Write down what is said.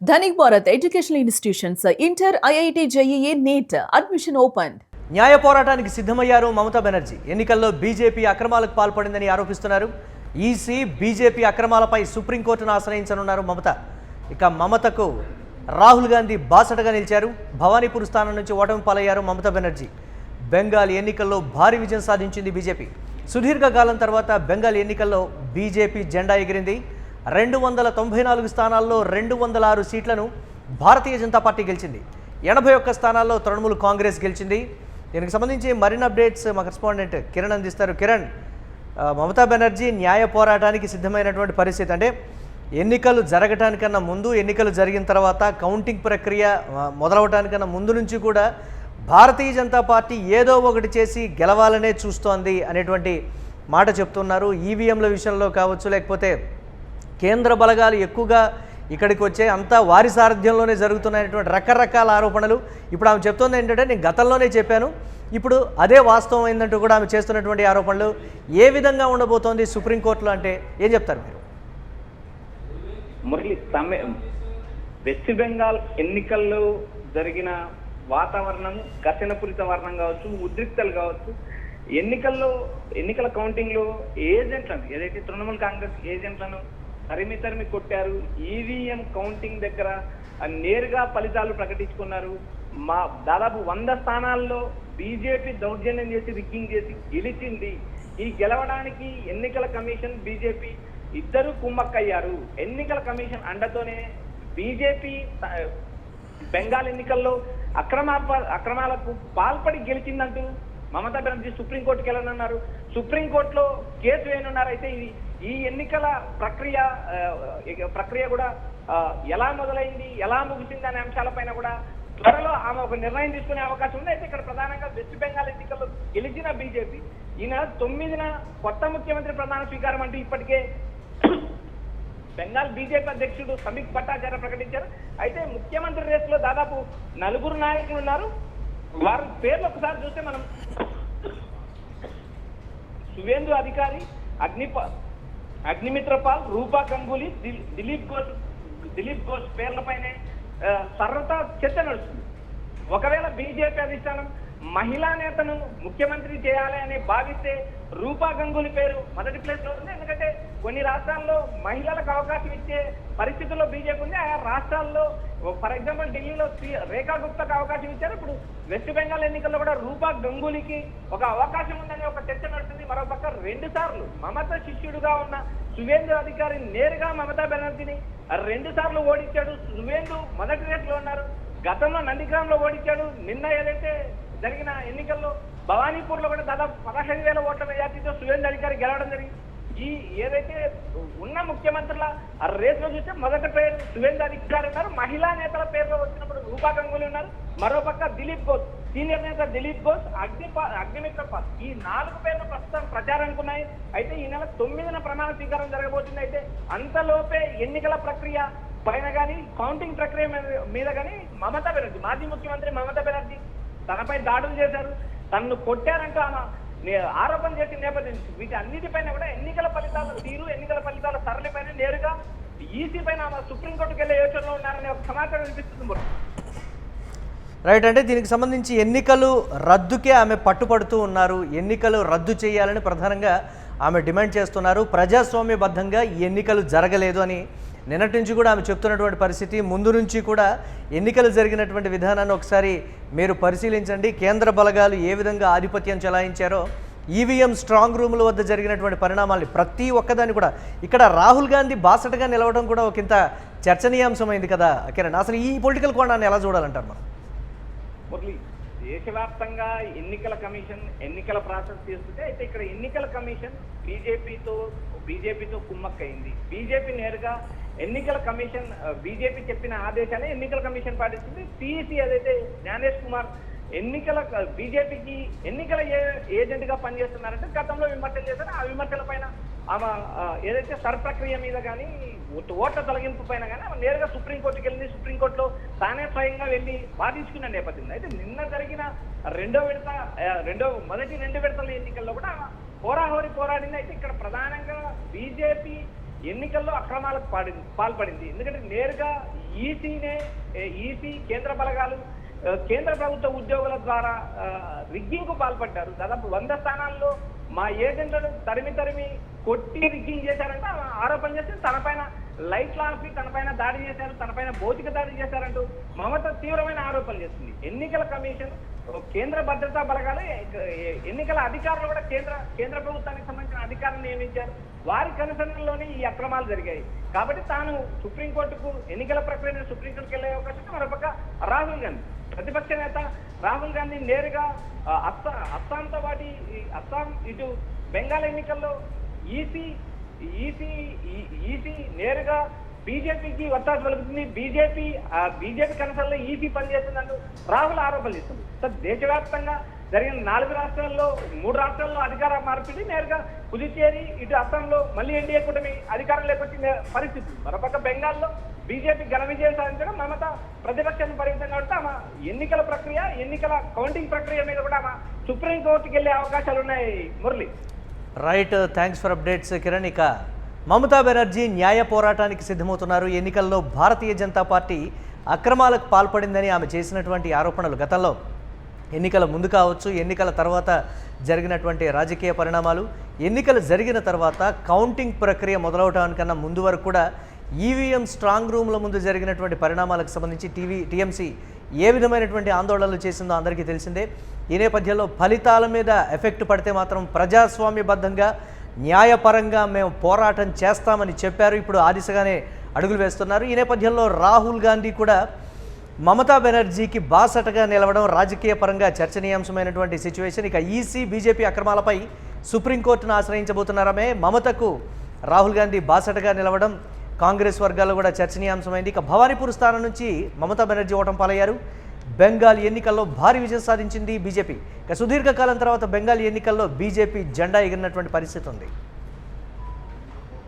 Dhanik Bharat educational institutions inter IIT JEE NEET admission open. న్యాయ పోరాటానికి సిద్ధమయ్యారు మమతా బెనర్జీ. ఎన్నికల్లో బీజేపీ అక్రమాలకు పాల్పడిందని ఆరోపిస్తున్నారు. ఈసీ బీజేపీ అక్రమాలపై సుప్రీంకోర్టును ఆశ్రయించనున్నారు మమత. ఇక మమతకు రాహుల్ గాంధీ బాసటగా నిలిచారు. భవానీపూర్ స్థానం నుంచి ఓటమి పాలయ్యారు మమతా బెనర్జీ. బెంగాల్ ఎన్నికల్లో భారీ విజయం సాధించింది బీజేపీ. సుదీర్ఘకాలం తర్వాత బెంగాల్ ఎన్నికల్లో బీజేపీ జెండా ఎగిరింది. 294 స్థానాల్లో 206 సీట్లను భారతీయ జనతా పార్టీ గెలిచింది. 81 స్థానాల్లో తృణమూల్ కాంగ్రెస్ గెలిచింది. దీనికి సంబంధించి మరిన్ని అప్డేట్స్ మా కరెస్పాండెంట్ కిరణ్ అందిస్తారు. కిరణ్, మమతా బెనర్జీ న్యాయ పోరాటానికి సిద్ధమైనటువంటి పరిస్థితి, అంటే ఎన్నికలు జరగటానికన్నా ముందు, ఎన్నికలు జరిగిన తర్వాత కౌంటింగ్ ప్రక్రియ మొదలవటానికన్నా ముందు నుంచి కూడా భారతీయ జనతా పార్టీ ఏదో ఒకటి చేసి గెలవాలనే చూస్తోంది అనేటువంటి మాట చెప్తున్నారు. ఈవీఎంల విషయంలో కావచ్చు, లేకపోతే కేంద్ర బలగాలు ఎక్కువగా ఇక్కడికి వచ్చే అంతా వారి సారథ్యంలోనే జరుగుతున్నాయనేటువంటి రకరకాల ఆరోపణలు. ఇప్పుడు ఆమె చెప్తోంది ఏంటంటే, నేను గతంలోనే చెప్పాను, ఇప్పుడు అదే వాస్తవం అయిందంటూ కూడా ఆమె చేస్తున్నటువంటి ఆరోపణలు ఏ విధంగా ఉండబోతోంది సుప్రీంకోర్టులో, అంటే ఏం చెప్తారు మీరు? మురళి, వెస్ట్ బెంగాల్ ఎన్నికల్లో జరిగిన వాతావరణం ఘర్షణపూరిత వర్ణం కావచ్చు, ఉద్రిక్తలు కావచ్చు, ఎన్నికల కౌంటింగ్ లో ఏజెంట్లను, ఏదైతే తృణమూల్ కాంగ్రెస్ ఏజెంట్లను తరిమి కొట్టారు. ఈవీఎం కౌంటింగ్ దగ్గర నేరుగా ఫలితాలు ప్రకటించుకున్నారు. దాదాపు 100 స్థానాల్లో బీజేపీ దౌర్జన్యం చేసి రిగ్గింగ్ చేసి గెలిచింది. ఈ గెలవడానికి ఎన్నికల కమిషన్, బీజేపీ ఇద్దరు కుమ్మక్కయ్యారు. ఎన్నికల కమిషన్ అండతోనే బీజేపీ బెంగాల్ ఎన్నికల్లో అక్రమాలకు పాల్పడి గెలిచిందంటూ మమతా బెనర్జీ సుప్రీంకోర్టుకి వెళ్ళనున్నారు. సుప్రీంకోర్టులో కేసు వేయనున్నారు. అయితే ఈ ఎన్నికల ప్రక్రియ కూడా ఎలా మొదలైంది, ఎలా ముగిసింది అనే అంశాలపైన కూడా త్వరలో ఆమె ఒక నిర్ణయం తీసుకునే అవకాశం ఉంది. అయితే ఇక్కడ ప్రధానంగా వెస్ట్ బెంగాల్ ఎన్నికల్లో గెలిచిన బీజేపీ ఈ నెల 9న కొత్త ముఖ్యమంత్రి ప్రధాన స్వీకారం అంటూ ఇప్పటికే బెంగాల్ బీజేపీ అధ్యక్షుడు సమీక్ భట్టాచార్య ప్రకటించారు. అయితే ముఖ్యమంత్రి రేసులో దాదాపు 4 నాయకులు ఉన్నారు. వారి పేర్లు ఒకసారి చూస్తే మనం సువేందు అధికారి, అగ్నిమిత్ర పాల్, రూపా గంగూలీ, దిలీప్ ఘోష్ పేర్లపైనే సర్వతా చర్చ నడుస్తుంది. ఒకవేళ బీజేపీ అధిష్టానం మహిళా నేతను ముఖ్యమంత్రి చేయాలి అని భావిస్తే రూపా గంగూలీ పేరు మొదటి ప్లేస్ లో ఉంది. ఎందుకంటే కొన్ని రాష్ట్రాల్లో మహిళలకు అవకాశం ఇచ్చే పరిస్థితుల్లో బీజేపీ ఉంది. ఆ రాష్ట్రాల్లో ఫర్ ఎగ్జాంపుల్ ఢిల్లీలో రేఖా గుప్తాకు అవకాశం ఇచ్చారు. ఇప్పుడు వెస్ట్ బెంగాల్ ఎన్నికల్లో కూడా రూపా గంగూలీకి ఒక అవకాశం ఉందని ఒక చర్చ నడుస్తుంది. మరోపక్క 2 సార్లు మమతా శిష్యుడుగా ఉన్న సువేందు అధికారి నేరుగా మమతా బెనర్జీని 2 సార్లు ఓడించాడు. సువేందు మొదటి రేట్లో ఉన్నారు. గతంలో నందిగ్రామ్ లో ఓడించాడు. నిన్న ఏదైతే జరిగిన ఎన్నికల్లో భవానీపూర్ లో కూడా దాదాపు 15,000 ఓట్ల మెజార్టీతో సువేందు అధికారి గెలవడం జరిగింది. ఈ ఏదైతే ఉన్న ముఖ్యమంత్రుల రేసులో చూస్తే మొదటి పేరు సువేందు అధికారి ఉన్నారు. మహిళా నేతల పేరులో వచ్చినప్పుడు రూపా గంగూలీ ఉన్నారు. మరోపక్క దిలీప్ ఘోష్, సీనియర్ నేత దిలీప్ ఘోష్, అగ్నిమిత్ర పాల్, ఈ 4 పేర్లు ప్రస్తుతం ప్రచారానికి ఉన్నాయి. అయితే ఈ నెల 9న ప్రమాణ స్వీకారం జరగబోతుంది. అయితే అంతలోపే ఎన్నికల ప్రక్రియ పైన కానీ, కౌంటింగ్ ప్రక్రియ మీద కానీ మమతా బెనర్జీ, మాజీ ముఖ్యమంత్రి మమతా బెనర్జీ తనపై దాడులు చేశారు, తనను కొట్టారంటూ ఆమె ఆరోపణ చేసిన నేపథ్యం వీటి అన్నిటిపైన కూడా ఎన్నికల ఫలితాల తీరు, ఎన్నికల ఫలితాల సరళిపైన నేరుగా ఈసీ పైన ఆమె సుప్రీంకోర్టుకు వెళ్లే యోచనలో ఉన్నారనే ఒక సమాచారం వినిపిస్తుంది. రైట్, అంటే దీనికి సంబంధించి ఎన్నికలు రద్దుకే ఆమె పట్టుపడుతూ ఉన్నారు. ఎన్నికలు రద్దు చేయాలని ప్రధానంగా ఆమె డిమాండ్ చేస్తున్నారు. ప్రజాస్వామ్యబద్ధంగా ఈ ఎన్నికలు జరగలేదు అని నిన్నటి నుంచి కూడా ఆమె చెప్తున్నటువంటి పరిస్థితి. ముందు నుంచి కూడా ఎన్నికలు జరిగినటువంటి విధానాన్ని ఒకసారి మీరు పరిశీలించండి. కేంద్ర బలగాలు ఏ విధంగా ఆధిపత్యం చెలాయించారో, ఈవీఎం స్ట్రాంగ్ రూముల వద్ద జరిగినటువంటి పరిణామాల్ని ప్రతి ఒక్కదాన్ని కూడా, ఇక్కడ రాహుల్ గాంధీ బాసటగా నిలవడం కూడా ఒకంత చర్చనీయాంశమైంది కదా కిరణ్. అసలు ఈ పొలిటికల్ కోణాన్ని ఎలా చూడాలంటారు మనం? మురళి, దేశవ్యాప్తంగా ఎన్నికల కమిషన్ ఎన్నికల ప్రాసెస్ చేస్తుంటే, అయితే ఇక్కడ ఎన్నికల కమిషన్ బీజేపీతో కుమ్మక్కయింది. బీజేపీ నేరుగా ఎన్నికల కమిషన్, బీజేపీ చెప్పిన ఆదేశాన్ని ఎన్నికల కమిషన్ పాటిస్తుంది. సిఈసి ఏదైతే జ్ఞానేష్ కుమార్ బీజేపీకి ఎన్నికల ఏజెంట్ గా పనిచేస్తున్నారంటే గతంలో విమర్శలు చేశారు. ఆ విమర్శల పైన ఆమె ఏదైతే సర్ ప్రక్రియ మీద కానీ, ఓట్ల తొలగింపు పైన కానీ ఆమె నేరుగా సుప్రీంకోర్టుకి వెళ్ళింది. సుప్రీంకోర్టులో తానే స్వయంగా వెళ్ళి వాదించుకున్న నేపథ్యం. అయితే నిన్న జరిగిన మొదటి 2 విడతల ఎన్నికల్లో కూడా ఆమె హోరాహోరీ పోరాడింది. అయితే ఇక్కడ ప్రధానంగా బీజేపీ ఎన్నికల్లో అక్రమాలకు పాల్పడింది. ఎందుకంటే నేరుగా ఈసీనే ఈసీ కేంద్ర బలగాలు కేంద్ర ప్రభుత్వ ఉద్యోగుల ద్వారా రిగ్గింగ్ కు పాల్పడ్డారు. దాదాపు 100 స్థానాల్లో మా ఏజెంట్లను తరిమి కొట్టి రిగ్గింగ్ చేశారంటే ఆరోపణ చేస్తే తనపైన లైట్లు ఆపి తనపైన దాడి చేశారు, తనపైన భౌతిక దాడి చేశారంటూ మమత తీవ్రమైన ఆరోపణలు చేస్తుంది. ఎన్నికల కమిషన్, కేంద్ర భద్రతా బలగాలు, ఎన్నికల అధికారులు కూడా కేంద్ర ప్రభుత్వానికి సంబంధించిన అధికారులు నియమించారు. వారి కనుసరణలోనే ఈ అక్రమాలు జరిగాయి. కాబట్టి తాను సుప్రీంకోర్టుకు ఎన్నికల ప్రక్రియను సుప్రీంకోర్టుకు వెళ్లే అవకాశం. మరొక రాహుల్ గాంధీ, ప్రతిపక్ష నేత రాహుల్ గాంధీ నేరుగా అస్సాంతో పాటు అస్సాం ఇటు బెంగాల్ ఎన్నికల్లో ఈసీ నేరుగా బీజేపీకి ఒత్తాసు పలుకుతుంది. బీజేపీ కనసల్లో ఈసీ పనిచేస్తుందంటూ రాహుల్ ఆరోపణలు చేస్తుంది. సార్, దేశవ్యాప్తంగా జరిగిన 4 రాష్ట్రాల్లో 3 రాష్ట్రాల్లో అధికార మార్పిడి, నేరుగా పుదుచ్చేరి ఇటు అస్సాంలో మళ్ళీ ఎన్డీఏ కూటమి అధికారంలోకి వచ్చిన పరిస్థితి. మరోపక్క బెంగాల్లో బీజేపీ ఘన విజయం సాధించడం, మమత ప్రతిపక్షాన్ని పరిమితం కాబట్టి ఆమె ఎన్నికల ప్రక్రియ, ఎన్నికల కౌంటింగ్ ప్రక్రియ మీద కూడా ఆమె సుప్రీంకోర్టుకి వెళ్లే అవకాశాలు ఉన్నాయి. Murali, right, thanks for updates Kiran. ఇక మమతా బెనర్జీ న్యాయ పోరాటానికి సిద్ధమవుతున్నారు. ఎన్నికల్లో భారతీయ జనతా పార్టీ అక్రమాలకు పాల్పడిందని ఆమె చేసినటువంటి ఆరోపణలు, గతంలో ఎన్నికల ముందు కావచ్చు, ఎన్నికల తర్వాత జరిగినటువంటి రాజకీయ పరిణామాలు, ఎన్నికలు జరిగిన తర్వాత కౌంటింగ్ ప్రక్రియ మొదలవటానికన్నా ముందు వరకు కూడా ఈవీఎం స్ట్రాంగ్ రూమ్ల ముందు జరిగినటువంటి పరిణామాలకు సంబంధించి టీఎంసీ ఏ విధమైనటువంటి ఆందోళనలు చేసిందో అందరికీ తెలిసిందే. ఈ నేపథ్యంలో ఫలితాల మీద ఎఫెక్ట్ పడితే మాత్రం ప్రజాస్వామ్యబద్ధంగా న్యాయపరంగా మేము పోరాటం చేస్తామని చెప్పారు. ఇప్పుడు ఆ దిశగానే అడుగులు వేస్తున్నారు. ఈ నేపథ్యంలో రాహుల్ గాంధీ కూడా మమతా బెనర్జీకి బాసటగా నిలవడం రాజకీయ పరంగా చర్చనీయాంశమైనటువంటి సిచ్యువేషన్. ఇక ఈసీ బీజేపీ అక్రమాలపై సుప్రీంకోర్టును ఆశ్రయించబోతున్నారమే. మమతకు రాహుల్ గాంధీ బాసటగా నిలవడం కాంగ్రెస్ వర్గాల్లో కూడా చర్చనీయాంశమైంది. ఇక భవానీపూర్ స్థానం నుంచి మమతా బెనర్జీ ఓటమి పాలయ్యారు. బెంగాల్ ఎన్నికల్లో భారీ విజయం సాధించింది బీజేపీ. ఇక సుదీర్ఘకాలం తర్వాత బెంగాల్ ఎన్నికల్లో బీజేపీ జెండా ఎగిరినటువంటి పరిస్థితి ఉంది.